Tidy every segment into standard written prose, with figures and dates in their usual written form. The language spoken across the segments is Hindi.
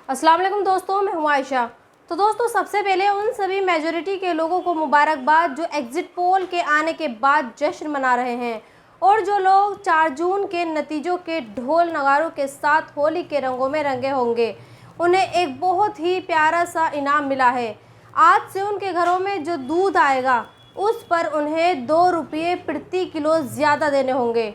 अस्सलाम वालेकुम दोस्तों, मैं हूं आयशा। तो दोस्तों, सबसे पहले उन सभी मेजॉरिटी के लोगों को मुबारकबाद जो एग्ज़िट पोल के आने के बाद जश्न मना रहे हैं, और जो लोग 4 जून के नतीजों के ढोल नगारों के साथ होली के रंगों में रंगे होंगे। उन्हें एक बहुत ही प्यारा सा इनाम मिला है। आज से उनके घरों में जो दूध आएगा उस पर उन्हें 2 रुपये प्रति किलो ज़्यादा देने होंगे।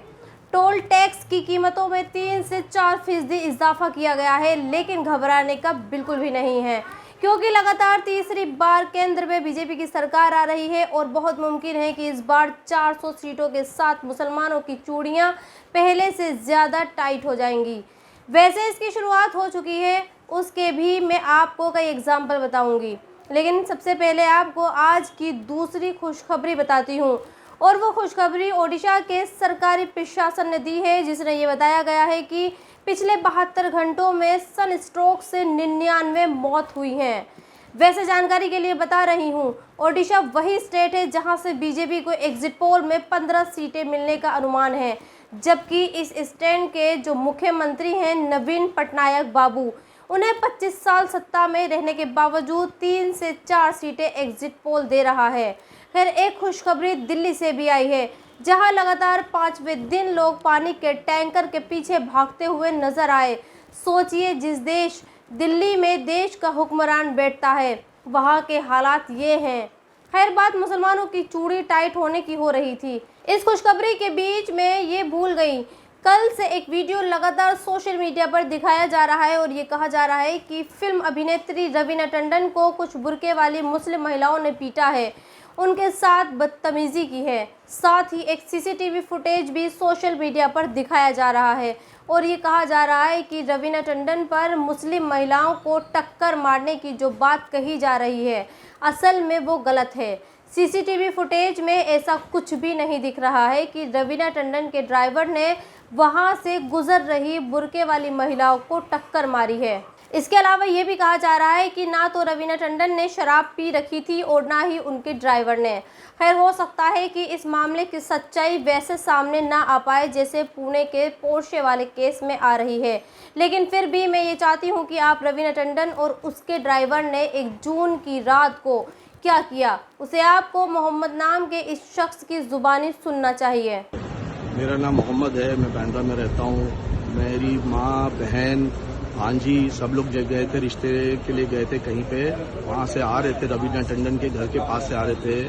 टोल टैक्स की कीमतों में 3 से 4% इजाफा किया गया है, लेकिन घबराने का बिल्कुल भी नहीं है, क्योंकि लगातार तीसरी बार केंद्र में बीजेपी की सरकार आ रही है और बहुत मुमकिन है कि इस बार 400 सीटों के साथ मुसलमानों की चूड़ियां पहले से ज़्यादा टाइट हो जाएंगी। वैसे इसकी शुरुआत हो चुकी है, उसके भी मैं आपको कई एग्जाम्पल बताऊंगी, लेकिन सबसे पहले आपको आज की दूसरी खुशखबरी बताती हूँ। और वो खुशखबरी ओडिशा के सरकारी प्रशासन ने दी है, जिसमें ये बताया गया है कि पिछले 72 घंटों में सनस्ट्रोक से 99 मौत हुई हैं। वैसे जानकारी के लिए बता रही हूँ, ओडिशा वही स्टेट है जहां से बीजेपी को एग्जिट पोल में 15 सीटें मिलने का अनुमान है, जबकि इस स्टेट के जो मुख्यमंत्री हैं नवीन पटनायक बाबू, उन्हें 25 साल सत्ता में रहने के बावजूद 3 से 4 सीटें एग्जिट पोल दे रहा है। खैर, एक खुशखबरी दिल्ली से भी आई है, जहां लगातार 5वें दिन लोग पानी के टैंकर के पीछे भागते हुए नजर आए। सोचिए, जिस देश दिल्ली में देश का हुक्मरान बैठता है, वहां के हालात ये हैं। खैर, बात मुसलमानों की चूड़ी टाइट होने की हो रही थी। इस खुशखबरी के बीच में ये भूल गई, कल से एक वीडियो लगातार सोशल मीडिया पर दिखाया जा रहा है और ये कहा जा रहा है कि फिल्म अभिनेत्री रवीना टंडन को कुछ बुर्के वाली मुस्लिम महिलाओं ने पीटा है, उनके साथ बदतमीजी की है। साथ ही एक सीसीटीवी फुटेज भी सोशल मीडिया पर दिखाया जा रहा है और ये कहा जा रहा है कि रवीना टंडन पर मुस्लिम महिलाओं को टक्कर मारने की जो बात कही जा रही है, असल में वो गलत है। सीसीटीवी फुटेज में ऐसा कुछ भी नहीं दिख रहा है कि रवीना टंडन के ड्राइवर ने वहां से गुजर रही बुर्के वाली महिलाओं को टक्कर मारी है। इसके अलावा ये भी कहा जा रहा है कि ना तो रवीना टंडन ने शराब पी रखी थी और ना ही उनके ड्राइवर ने। खैर, हो सकता है कि इस मामले की सच्चाई वैसे सामने ना आ पाए जैसे पुणे के पोर्शे वाले केस में आ रही है, लेकिन फिर भी मैं ये चाहती हूँ कि आप रवीना टंडन और उसके ड्राइवर ने 1 जून की रात को क्या किया, उसे आपको मोहम्मद नाम के इस शख्स की जुबानी सुनना चाहिए। मेरा नाम मोहम्मद है, मैं बांद्रा में रहता हूँ। मेरी माँ, बहन, भांजी सब लोग गए थे, रिश्ते के लिए गए थे कहीं पे। वहाँ से आ रहे थे, रवीना टंडन के घर के पास से आ रहे थे,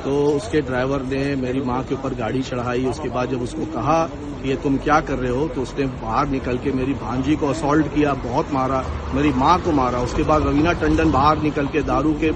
तो उसके ड्राइवर ने मेरी माँ के ऊपर गाड़ी चढ़ाई। उसके बाद जब उसको कहा कि ये तुम क्या कर रहे हो, तो उसने बाहर निकल के मेरी भांजी को असॉल्ट किया, बहुत मारा, मेरी माँ को मारा। उसके बाद रवीना टंडन बाहर निकल के दारू के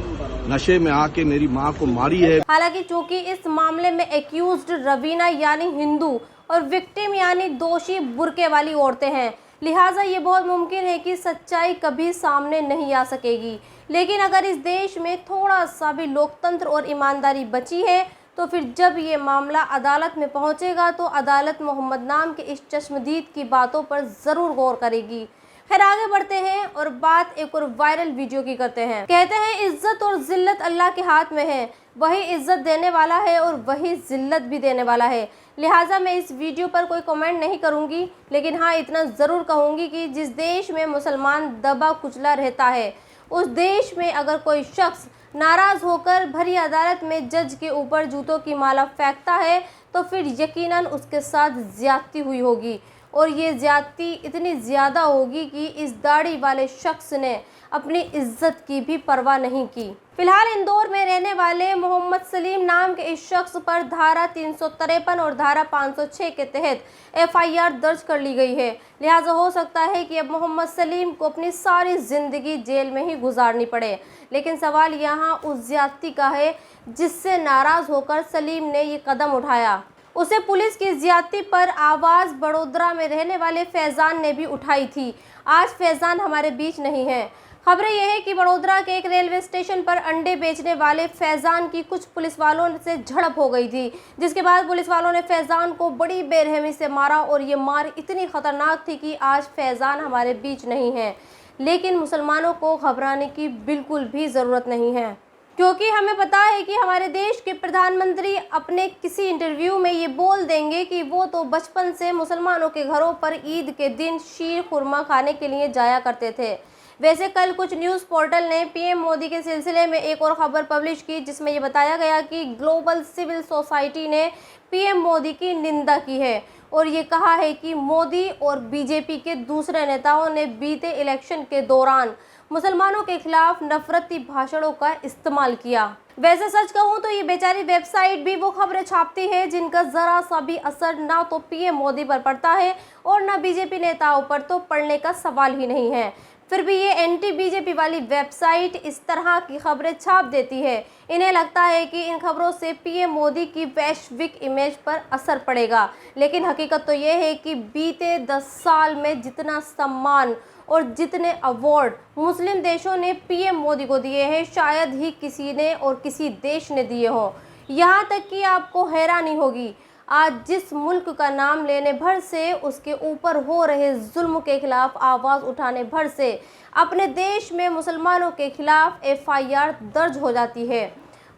नशे में आके मेरी माँ को मारी है। हालांकि चूंकि इस मामले में एक्यूज्ड रवीना यानी हिंदू और विक्टिम यानी दोषी बुर्के वाली औरतें हैं, लिहाजा ये बहुत मुमकिन है कि सच्चाई कभी सामने नहीं आ सकेगी। लेकिन अगर इस देश में थोड़ा सा भी लोकतंत्र और ईमानदारी बची है, तो फिर जब ये मामला अदालत में पहुंचेगा तो अदालत मोहम्मद नाम के इस चश्मदीद की बातों पर ज़रूर गौर करेगी। खैर, आगे बढ़ते हैं और बात एक और वायरल वीडियो की करते हैं। कहते हैं, इज्जत और जिल्लत अल्लाह के हाथ में है, वही इज्जत देने वाला है और वही जिल्लत भी देने वाला है। लिहाजा मैं इस वीडियो पर कोई कमेंट नहीं करूंगी, लेकिन हाँ इतना ज़रूर कहूंगी कि जिस देश में मुसलमान दबा कुचला रहता है, उस देश में अगर कोई शख्स नाराज़ होकर भरी अदालत में जज के ऊपर जूतों की माला फेंकता है, तो फिर यकीनन उसके साथ ज्यादती हुई होगी, और ये ज्यादती इतनी ज़्यादा होगी कि इस दाढ़ी वाले शख्स ने अपनी इज्जत की भी परवाह नहीं की। फिलहाल इंदौर में रहने वाले मोहम्मद सलीम नाम के इस शख्स पर धारा 353 और धारा 506 के तहत FIR दर्ज कर ली गई है। लिहाजा हो सकता है कि अब मोहम्मद सलीम को अपनी सारी ज़िंदगी जेल में ही गुजारनी पड़े। लेकिन सवाल यहाँ उस ज्यादती का है जिससे नाराज़ होकर सलीम ने ये कदम उठाया। उसे पुलिस की ज्यादती पर आवाज़ बड़ोदरा में रहने वाले फैज़ान ने भी उठाई थी। आज फैज़ान हमारे बीच नहीं है। खबरें यह है कि बड़ोदरा के एक रेलवे स्टेशन पर अंडे बेचने वाले फैज़ान की कुछ पुलिस वालों से झड़प हो गई थी, जिसके बाद पुलिस वालों ने फैज़ान को बड़ी बेरहमी से मारा और ये मार इतनी ख़तरनाक थी कि आज फैज़ान हमारे बीच नहीं है। लेकिन मुसलमानों को घबराने की बिल्कुल भी ज़रूरत नहीं है, क्योंकि हमें पता है कि हमारे देश के प्रधानमंत्री अपने किसी इंटरव्यू में ये बोल देंगे कि वो तो बचपन से मुसलमानों के घरों पर ईद के दिन शीर खुरमा खाने के लिए जाया करते थे। वैसे कल कुछ न्यूज़ पोर्टल ने पीएम मोदी के सिलसिले में एक और खबर पब्लिश की, जिसमें ये बताया गया कि ग्लोबल सिविल सोसाइटी ने पीएम मोदी की निंदा की है और ये कहा है कि मोदी और बीजेपी के दूसरे नेताओं ने बीते इलेक्शन के दौरान मुसलमानों के खिलाफ नफरती भाषणों का इस्तेमाल किया। वैसे सच कहूँ तो ये बेचारी वेबसाइट भी वो खबरें छापती है जिनका जरा सा भी असर ना तो पीएम मोदी पर पड़ता है और ना बीजेपी नेताओं पर तो पड़ने का सवाल ही नहीं है। फिर भी ये एंटी बीजेपी वाली वेबसाइट इस तरह की खबरें छाप देती है। इन्हें लगता है कि इन खबरों से पीएम मोदी की वैश्विक इमेज पर असर पड़ेगा, लेकिन हकीकत तो ये है कि बीते 10 साल में जितना सम्मान और जितने अवार्ड मुस्लिम देशों ने पीएम मोदी को दिए हैं, शायद ही किसी ने और किसी देश ने दिए हों। यहाँ तक कि आपको हैरानी होगी, आज जिस मुल्क का नाम लेने भर से, उसके ऊपर हो रहे जुल्म के खिलाफ आवाज़ उठाने भर से अपने देश में मुसलमानों के खिलाफ FIR दर्ज हो जाती है।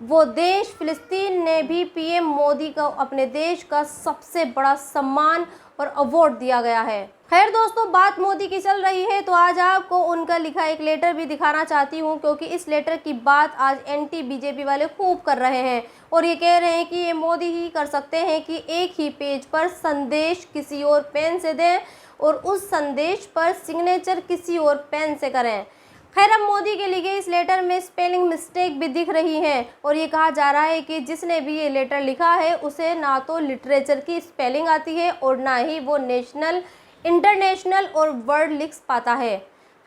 वो देश फिलिस्तीन ने भी पीएम मोदी को अपने देश का सबसे बड़ा सम्मान और अवार्ड दिया गया है। खैर दोस्तों, बात मोदी की चल रही है तो आज आपको उनका लिखा एक लेटर भी दिखाना चाहती हूँ, क्योंकि इस लेटर की बात आज एंटी बीजेपी वाले खूब कर रहे हैं और ये कह रहे हैं कि ये मोदी ही कर सकते हैं कि एक ही पेज पर संदेश किसी और पेन से दें और उस संदेश पर सिग्नेचर किसी और पेन से करें। खैर, अब मोदी के लिखे इस लेटर में स्पेलिंग मिस्टेक भी दिख रही है और ये कहा जा रहा है कि जिसने भी ये लेटर लिखा है उसे ना तो लिटरेचर की स्पेलिंग आती है और ना ही वो नेशनल, इंटरनेशनल और वर्ड लिख पाता है।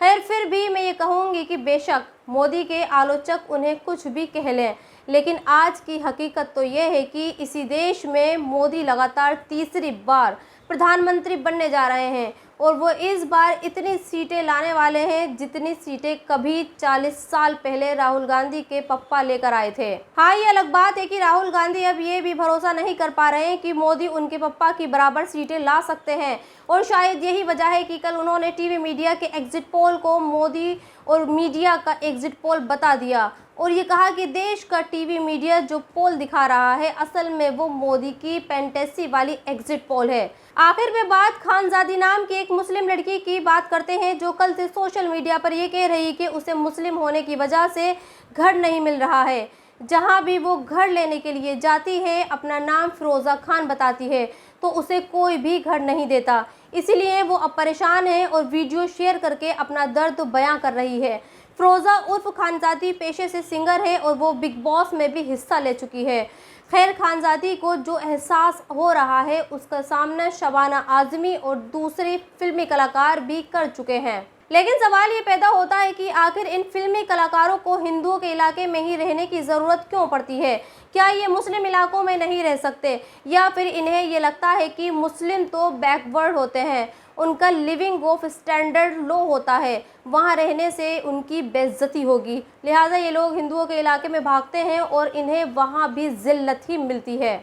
खैर, फिर भी मैं ये कहूँगी कि बेशक मोदी के आलोचक उन्हें कुछ भी कह लें, लेकिन आज की हकीकत तो ये है कि इसी देश में मोदी लगातार तीसरी बार प्रधानमंत्री बनने जा रहे हैं और वो इस बार इतनी सीटें लाने वाले हैं जितनी सीटें कभी 40 साल पहले राहुल गांधी के पप्पा लेकर आए थे। हाँ, ये अलग बात है कि राहुल गांधी अब ये भी भरोसा नहीं कर पा रहे हैं कि मोदी उनके पप्पा की बराबर सीटें ला सकते हैं और शायद यही वजह है कि कल उन्होंने टीवी मीडिया के एग्जिट पोल को मोदी और मीडिया का एग्जिट पोल बता दिया और ये कहा कि देश का टीवी मीडिया जो पोल दिखा रहा है असल में वो मोदी की फैंटेसी वाली एग्जिट पोल है। आखिर में बात खानजादी नाम की एक मुस्लिम लड़की की बात करते हैं जो कल से सोशल मीडिया पर ये कह रही कि उसे मुस्लिम होने की वजह से घर नहीं मिल रहा है। जहाँ भी वो घर लेने के लिए जाती है अपना नाम फिरोज़ा खान बताती है तो उसे कोई भी घर नहीं देता, इसीलिए वो अब परेशान है और वीडियो शेयर करके अपना दर्द बयां कर रही है। फिरोज़ा उर्फ खानजादी पेशे से सिंगर है और वो बिग बॉस में भी हिस्सा ले चुकी है। खैर, खानजादी को जो एहसास हो रहा है उसका सामना शबाना आज़मी और दूसरे फिल्मी कलाकार भी कर चुके हैं, लेकिन सवाल ये पैदा होता है कि आखिर इन फिल्मी कलाकारों को हिंदुओं के इलाके में ही रहने की ज़रूरत क्यों पड़ती है? क्या ये मुस्लिम इलाकों में नहीं रह सकते, या फिर इन्हें ये लगता है कि मुस्लिम तो बैकवर्ड होते हैं, उनका लिविंग ऑफ स्टैंडर्ड लो होता है, वहाँ रहने से उनकी बेइज्जती होगी, लिहाजा ये लोग हिंदुओं के इलाके में भागते हैं और इन्हें वहाँ भी जिल्लत ही मिलती है।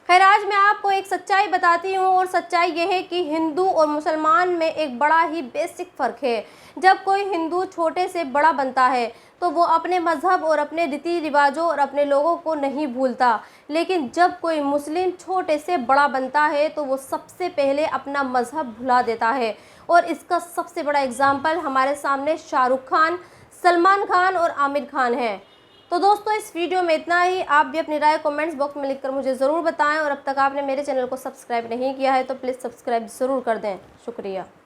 खैर, आज मैं आपको एक सच्चाई बताती हूँ और सच्चाई यह है कि हिंदू और मुसलमान में एक बड़ा ही बेसिक फ़र्क है। जब कोई हिंदू छोटे से बड़ा बनता है तो वो अपने मज़हब और अपने रीति रिवाजों और अपने लोगों को नहीं भूलता, लेकिन जब कोई मुस्लिम छोटे से बड़ा बनता है तो वो सबसे पहले अपना मज़हब भुला देता है और इसका सबसे बड़ा एग्जाम्पल हमारे सामने शाहरुख खान, सलमान खान और आमिर खान है। तो दोस्तों, इस वीडियो में इतना ही। आप भी अपनी राय कमेंट्स बॉक्स में लिखकर मुझे ज़रूर बताएं और अब तक आपने मेरे चैनल को सब्सक्राइब नहीं किया है तो प्लीज़ सब्सक्राइब ज़रूर कर दें। शुक्रिया।